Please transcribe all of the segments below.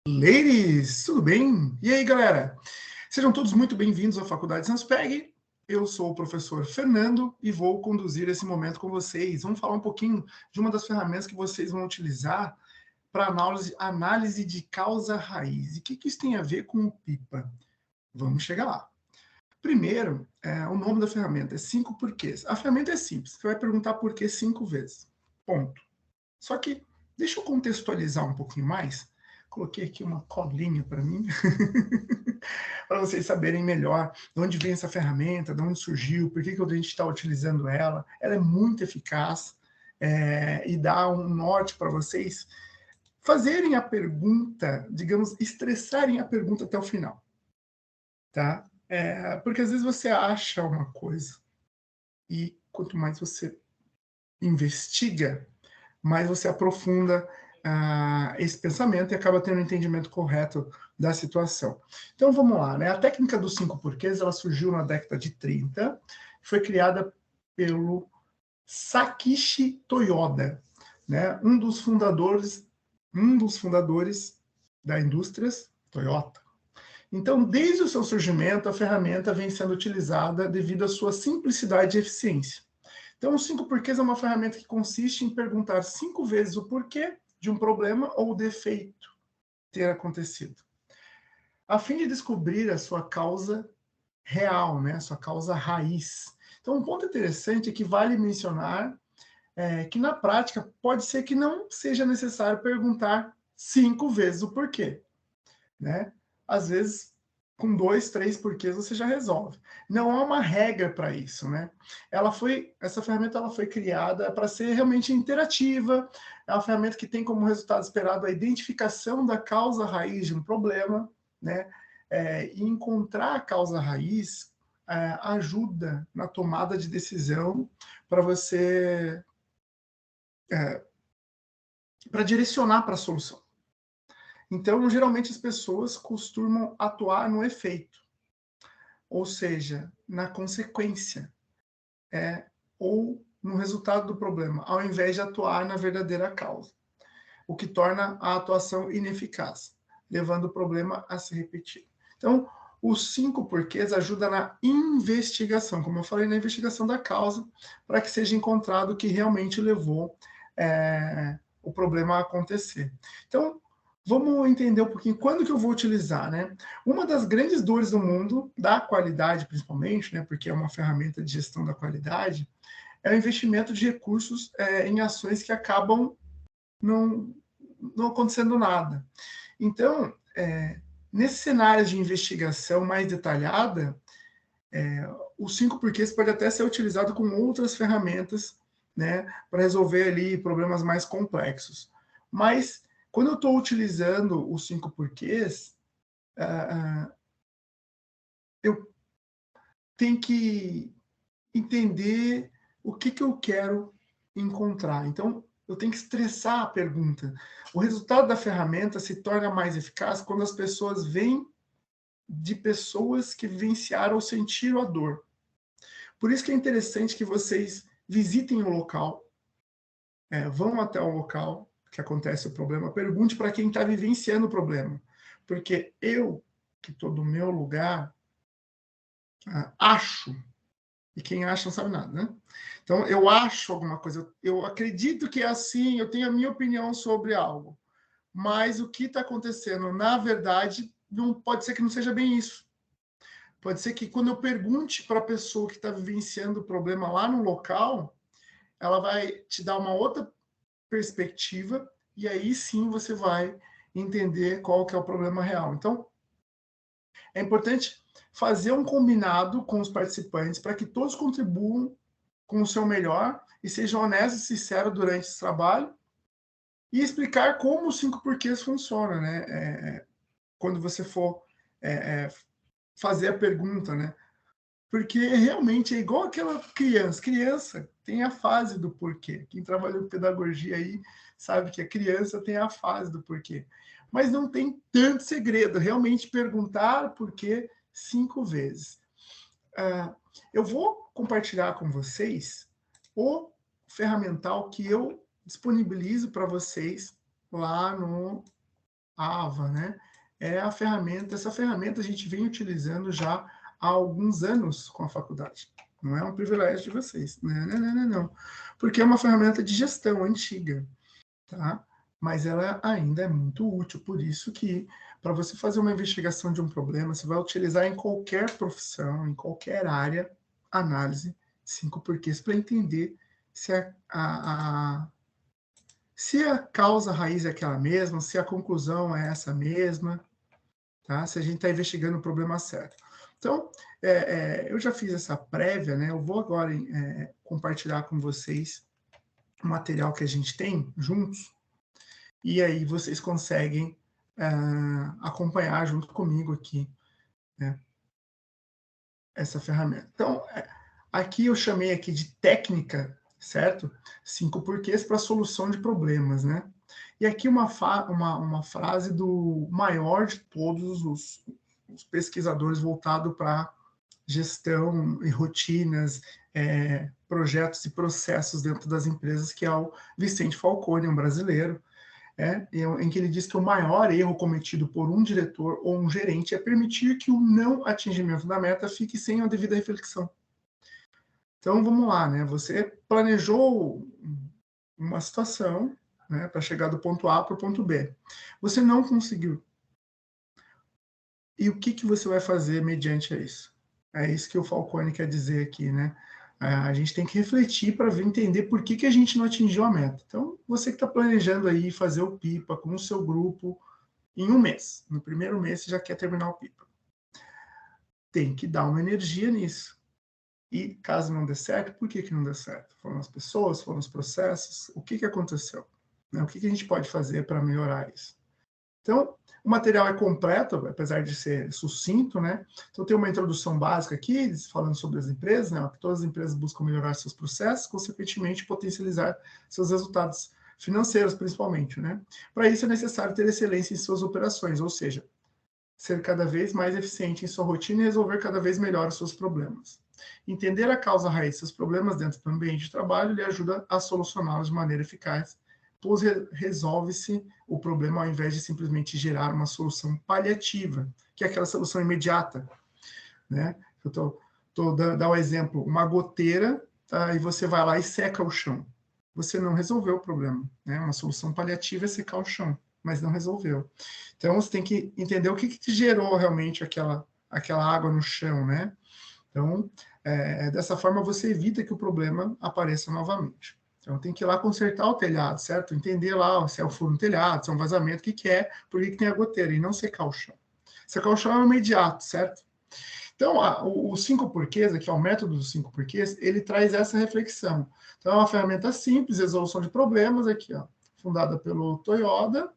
Ladies, tudo bem? E aí, galera? Sejam todos muito bem-vindos à Faculdade Sanspeg. Eu sou o professor Fernando e vou conduzir esse momento com vocês. Vamos falar um pouquinho de uma das ferramentas que vocês vão utilizar para análise de causa raiz. E o que isso tem a ver com o PIPA? Vamos chegar lá. Primeiro, o nome da ferramenta é 5 porquês. A ferramenta é simples, você vai perguntar por que 5 vezes. Ponto. Só que, deixa eu contextualizar um pouquinho mais. Coloquei aqui uma colinha para mim, para vocês saberem melhor de onde vem essa ferramenta, de onde surgiu, por que a gente está utilizando ela. Ela é muito eficaz e dá um norte para vocês fazerem a pergunta, digamos, estressarem a pergunta até o final. Tá? Porque às vezes você acha uma coisa e quanto mais você investiga, mais você aprofunda esse pensamento e acaba tendo um entendimento correto da situação. Então vamos lá, né? A técnica dos 5 porquês, ela surgiu na década de 30, foi criada pelo Sakichi Toyoda, né? Um dos fundadores da indústria Toyota. Então, desde o seu surgimento, a ferramenta vem sendo utilizada devido à sua simplicidade e eficiência. Então, os 5 porquês é uma ferramenta que consiste em perguntar 5 vezes o porquê de um problema ou defeito ter acontecido, a fim de descobrir a sua causa real, né, a sua causa raiz. Então, um ponto interessante é que vale mencionar que, na prática, pode ser que não seja necessário perguntar 5 vezes o porquê, né? Às vezes, com 2, 3 porquês você já resolve. Não há uma regra para isso, né? Essa ferramenta ela foi criada para ser realmente interativa, é uma ferramenta que tem como resultado esperado a identificação da causa raiz de um problema, né? E encontrar a causa raiz ajuda na tomada de decisão para você, para direcionar para a solução. Então, geralmente as pessoas costumam atuar no efeito, ou seja, na consequência, ou no resultado do problema, ao invés de atuar na verdadeira causa, o que torna a atuação ineficaz, levando o problema a se repetir. Então, os 5 porquês ajudam na investigação, como eu falei, na investigação da causa, para que seja encontrado o que realmente levou o problema a acontecer. Então, vamos entender um pouquinho quando que eu vou utilizar, né? Uma das grandes dores do mundo, da qualidade principalmente, né, porque é uma ferramenta de gestão da qualidade, é o investimento de recursos em ações que acabam não acontecendo nada. Então, nesse cenário de investigação mais detalhada, os 5 porquês pode até ser utilizado com outras ferramentas, né, para resolver ali problemas mais complexos. Mas, quando eu estou utilizando os 5 porquês, eu tenho que entender o que eu quero encontrar. Então, eu tenho que estressar a pergunta. O resultado da ferramenta se torna mais eficaz quando as pessoas vêm de pessoas que vivenciaram ou sentiram a dor. Por isso que é interessante que vocês visitem o local, vão até o local que acontece o problema, pergunte para quem está vivenciando o problema. Porque eu, que estou do meu lugar, acho, e quem acha não sabe nada, né? Então, eu acho alguma coisa, eu acredito que é assim, eu tenho a minha opinião sobre algo, mas o que está acontecendo, na verdade, não pode ser que não seja bem isso. Pode ser que quando eu pergunte para a pessoa que está vivenciando o problema lá no local, ela vai te dar uma outra perspectiva e aí sim você vai entender qual que é o problema real. Então, é importante fazer um combinado com os participantes para que todos contribuam com o seu melhor e sejam honestos e sinceros durante esse trabalho e explicar como os 5 porquês funcionam, né? Quando você for fazer a pergunta, né? Porque realmente é igual aquela criança. Criança tem a fase do porquê. Quem trabalhou com pedagogia aí sabe que a criança tem a fase do porquê. Mas não tem tanto segredo. Realmente perguntar porquê 5 vezes. Eu vou compartilhar com vocês o ferramental que eu disponibilizo para vocês lá no AVA, né? É a ferramenta, essa ferramenta a gente vem utilizando já há alguns anos com a faculdade. Não é um privilégio de vocês. Não. Porque é uma ferramenta de gestão antiga, tá? Mas ela ainda é muito útil, por isso que para você fazer uma investigação de um problema, você vai utilizar em qualquer profissão, em qualquer área, análise 5 porquês para entender se se a causa raiz é aquela mesma, se a conclusão é essa mesma, tá? Se a gente está investigando o problema certo. Então, eu já fiz essa prévia, né? Eu vou agora compartilhar com vocês o material que a gente tem juntos, e aí vocês conseguem acompanhar junto comigo aqui, né, essa ferramenta. Então, aqui eu chamei aqui de técnica, certo? 5 porquês para solução de problemas, né? E aqui uma frase do maior de todos os pesquisadores voltado para gestão e rotinas, projetos e processos dentro das empresas, que é o Vicente Falcone, um brasileiro, em que ele diz que o maior erro cometido por um diretor ou um gerente é permitir que o não atingimento da meta fique sem a devida reflexão. Então, vamos lá, né? Você planejou uma situação, né, para chegar do ponto A para o ponto B. Você não conseguiu. E o que você vai fazer mediante isso? É isso que o Falcone quer dizer aqui, né? A gente tem que refletir para entender por que a gente não atingiu a meta. Então, você que está planejando aí fazer o PIPA com o seu grupo em um mês. No primeiro mês, você já quer terminar o PIPA. Tem que dar uma energia nisso. E caso não dê certo, por que não deu certo? Foram as pessoas, foram os processos? O que aconteceu? Né? O que a gente pode fazer para melhorar isso? Então, o material é completo, apesar de ser sucinto, né? Então, tem uma introdução básica aqui, falando sobre as empresas, né? Que todas as empresas buscam melhorar seus processos, consequentemente, potencializar seus resultados financeiros, principalmente, né? Para isso, é necessário ter excelência em suas operações, ou seja, ser cada vez mais eficiente em sua rotina e resolver cada vez melhor os seus problemas. Entender a causa raiz dos seus problemas dentro do ambiente de trabalho lhe ajuda a solucioná-los de maneira eficaz, pois resolve-se o problema ao invés de simplesmente gerar uma solução paliativa, que é aquela solução imediata, né? Eu tô dando um exemplo, uma goteira, tá? E você vai lá e seca o chão. Você não resolveu o problema, né? Uma solução paliativa é secar o chão, mas não resolveu. Então, você tem que entender o que gerou realmente aquela água no chão, né? Então, dessa forma, você evita que o problema apareça novamente. Então, tem que ir lá consertar o telhado, certo? Entender lá se é o furo no telhado, se é um vazamento, o que é, por que tem a goteira, e não secar o chão. Secar o chão é imediato, certo? Então, os 5 porquês, aqui, o método dos 5 porquês, ele traz essa reflexão. Então, é uma ferramenta simples, resolução de problemas, aqui, ó, fundada pelo Toyoda,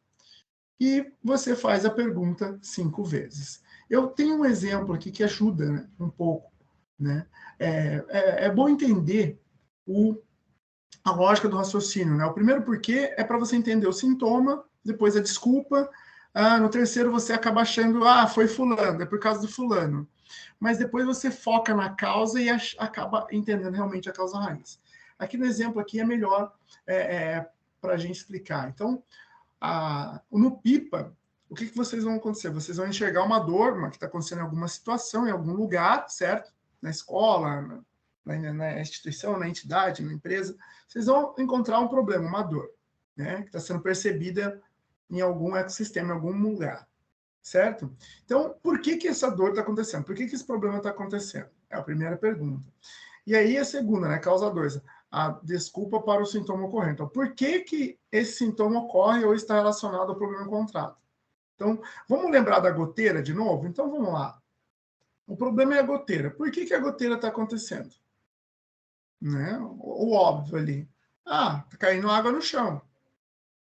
e você faz a pergunta 5 vezes. Eu tenho um exemplo aqui que ajuda, né, um pouco, né? É bom entender a lógica do raciocínio, né? O primeiro porquê é para você entender o sintoma, depois a desculpa, no terceiro você acaba achando, foi fulano, é por causa do fulano. Mas depois você foca na causa e acaba entendendo realmente a causa raiz. Aqui no exemplo aqui é melhor para a gente explicar. Então, no PIPA, o que vocês vão acontecer? Vocês vão enxergar uma dor que está acontecendo em alguma situação, em algum lugar, certo? Na escola, na instituição, na entidade, na empresa. Vocês vão encontrar um problema, uma dor, né? Que está sendo percebida em algum ecossistema, em algum lugar, certo? Então, por que essa dor está acontecendo? Por que esse problema está acontecendo? É a primeira pergunta. E aí a segunda, né? Causa 2. A desculpa para o sintoma ocorrente. Então, por que esse sintoma ocorre ou está relacionado ao problema encontrado? Então, vamos lembrar da goteira de novo? Então, vamos lá. O problema é a goteira. Por que a goteira está acontecendo? Né? O óbvio ali. Tá caindo água no chão.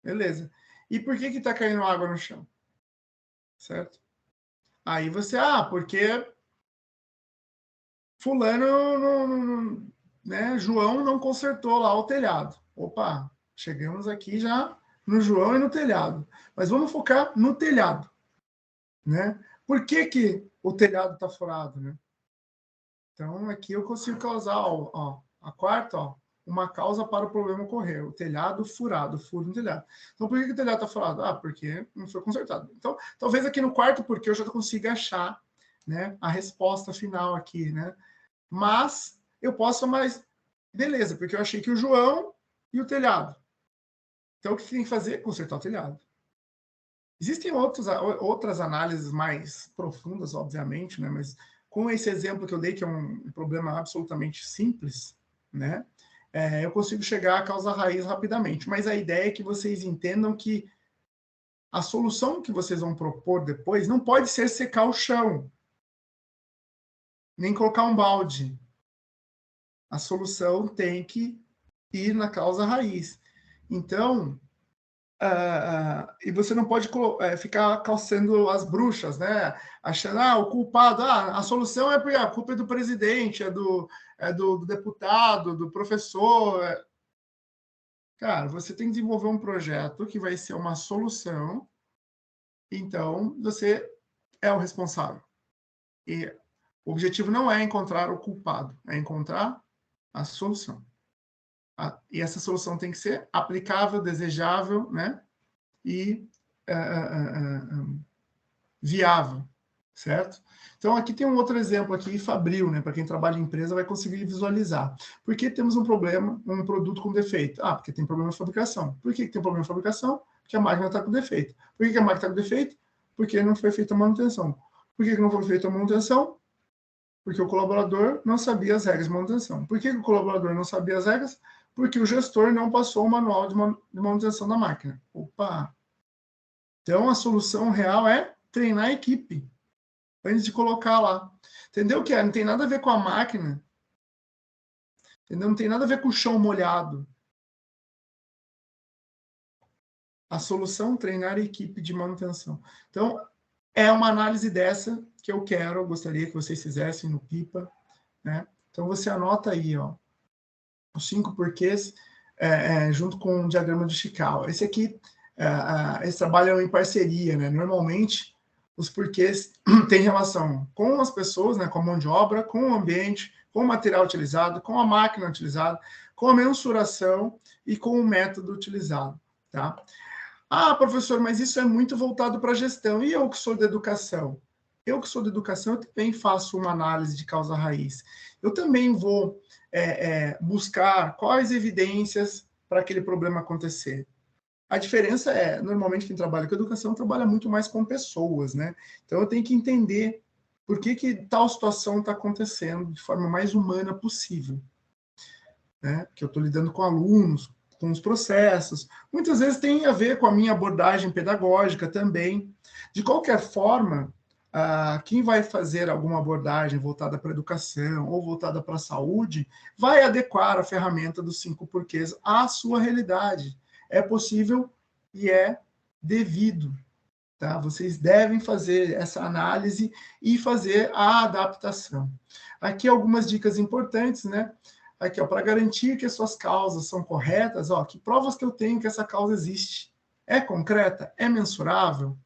Beleza. E por que está caindo água no chão? Certo? Aí você, porque fulano, né, João não consertou lá o telhado. Opa, chegamos aqui já no João e no telhado. Mas vamos focar no telhado, né? Por que o telhado está furado, né? Então, aqui eu consigo causar, a quarta, uma causa para o problema ocorrer. O telhado furado, furo no telhado. Então, por que o telhado está furado? Ah, porque não foi consertado. Então, talvez aqui no quarto porquê eu já consiga achar, né, a resposta final aqui, né? Mas eu posso, mas beleza, porque eu achei que o João e o telhado. Então, o que tem que fazer? Consertar o telhado. Existem outras análises mais profundas, obviamente, né? Mas com esse exemplo que eu dei, que é um problema absolutamente simples, né? Eu consigo chegar à causa raiz rapidamente. Mas a ideia é que vocês entendam que a solução que vocês vão propor depois não pode ser secar o chão, nem colocar um balde. A solução tem que ir na causa raiz. Então, e você não pode ficar calçando as bruxas, né? Achando, o culpado, a solução é porque a culpa é do presidente, do deputado, do professor. Cara, você tem que desenvolver um projeto que vai ser uma solução, então você é o responsável. E o objetivo não é encontrar o culpado, é encontrar a solução. E essa solução tem que ser aplicável, desejável, né? E viável, certo? Então, aqui tem um outro exemplo aqui, fabril, né? Para quem trabalha em empresa vai conseguir visualizar. Por que temos um problema, um produto com defeito? Porque tem problema de fabricação. Por que tem problema de fabricação? Porque a máquina está com defeito. Por que a máquina está com defeito? Porque não foi feita a manutenção. Por que não foi feita a manutenção? Porque o colaborador não sabia as regras de manutenção. Por que o colaborador não sabia as regras? Porque o gestor não passou o manual de manutenção da máquina. Opa! Então, a solução real é treinar a equipe antes de colocar lá. Entendeu o que é? Não tem nada a ver com a máquina. Entendeu? Não tem nada a ver com o chão molhado. A solução, treinar a equipe de manutenção. Então, é uma análise dessa que eu gostaria que vocês fizessem no PIPA, né? Então, você anota aí, ó, os 5 porquês, junto com o diagrama de Chicago. Esse aqui, eles trabalham em parceria, né? Normalmente, os porquês têm relação com as pessoas, né? Com a mão de obra, com o ambiente, com o material utilizado, com a máquina utilizada, com a mensuração e com o método utilizado, tá? Professor, mas isso é muito voltado para a gestão. E eu que sou da educação? Eu que sou da educação, eu também faço uma análise de causa raiz. Eu também vou buscar quais evidências para aquele problema acontecer. A diferença é, normalmente quem trabalha com educação trabalha muito mais com pessoas, né? Então eu tenho que entender por que tal situação está acontecendo de forma mais humana possível, né? Porque eu estou lidando com alunos, com os processos. Muitas vezes tem a ver com a minha abordagem pedagógica também. De qualquer forma, quem vai fazer alguma abordagem voltada para a educação ou voltada para a saúde vai adequar a ferramenta dos 5 porquês à sua realidade. É possível e é devido. Tá? Vocês devem fazer essa análise e fazer a adaptação. Aqui algumas dicas importantes, né? Aqui, para garantir que as suas causas são corretas, que provas que eu tenho que essa causa existe? É concreta? É mensurável?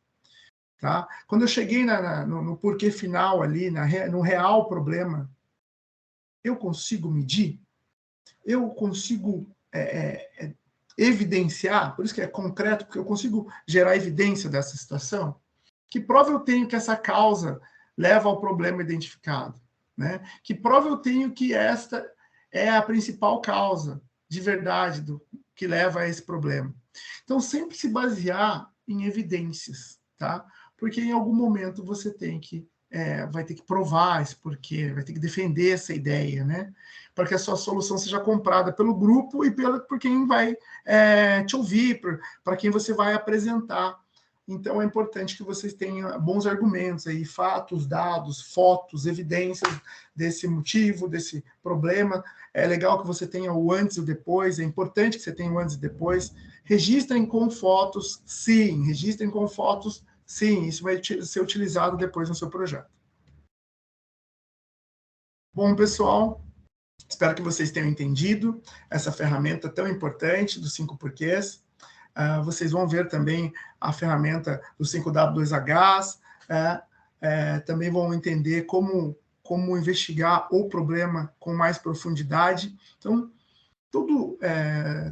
Tá? Quando eu cheguei no porquê final ali, no real problema, eu consigo medir? Eu consigo evidenciar? Por isso que é concreto, porque eu consigo gerar evidência dessa situação? Que prova eu tenho que essa causa leva ao problema identificado? Né? Que prova eu tenho que esta é a principal causa de verdade que leva a esse problema? Então, sempre se basear em evidências, tá? Porque em algum momento você vai ter que provar esse porquê, vai ter que defender essa ideia, né? Para que a sua solução seja comprada pelo grupo e por quem vai te ouvir, para quem você vai apresentar. Então, é importante que vocês tenham bons argumentos aí, fatos, dados, fotos, evidências desse motivo, desse problema. É legal que você tenha o antes e o depois, é importante que você tenha o antes e depois. Registrem com fotos, sim. Registrem com fotos, sim. Isso vai ser utilizado depois no seu projeto. Bom, pessoal, espero que vocês tenham entendido essa ferramenta tão importante dos 5 porquês. Vocês vão ver também a ferramenta dos 5W2Hs, também vão entender como investigar o problema com mais profundidade. Então,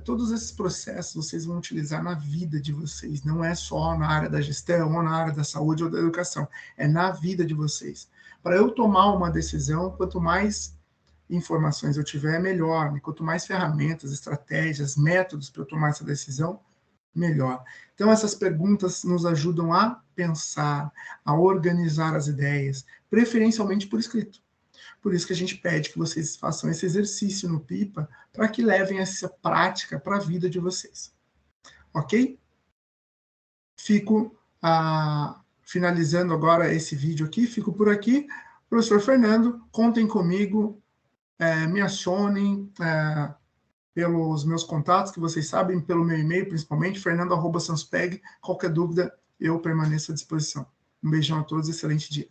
todos esses processos vocês vão utilizar na vida de vocês, não é só na área da gestão, ou na área da saúde ou da educação, é na vida de vocês. Para eu tomar uma decisão, quanto mais informações eu tiver, melhor. Quanto mais ferramentas, estratégias, métodos para eu tomar essa decisão, melhor. Então, essas perguntas nos ajudam a pensar, a organizar as ideias, preferencialmente por escrito. Por isso que a gente pede que vocês façam esse exercício no Pipa, para que levem essa prática para a vida de vocês. Ok? Fico finalizando agora esse vídeo aqui, fico por aqui. Professor Fernando, contem comigo, me acionem pelos meus contatos, que vocês sabem, pelo meu e-mail, principalmente, fernando@sanspeg. Qualquer dúvida, eu permaneço à disposição. Um beijão a todos, excelente dia.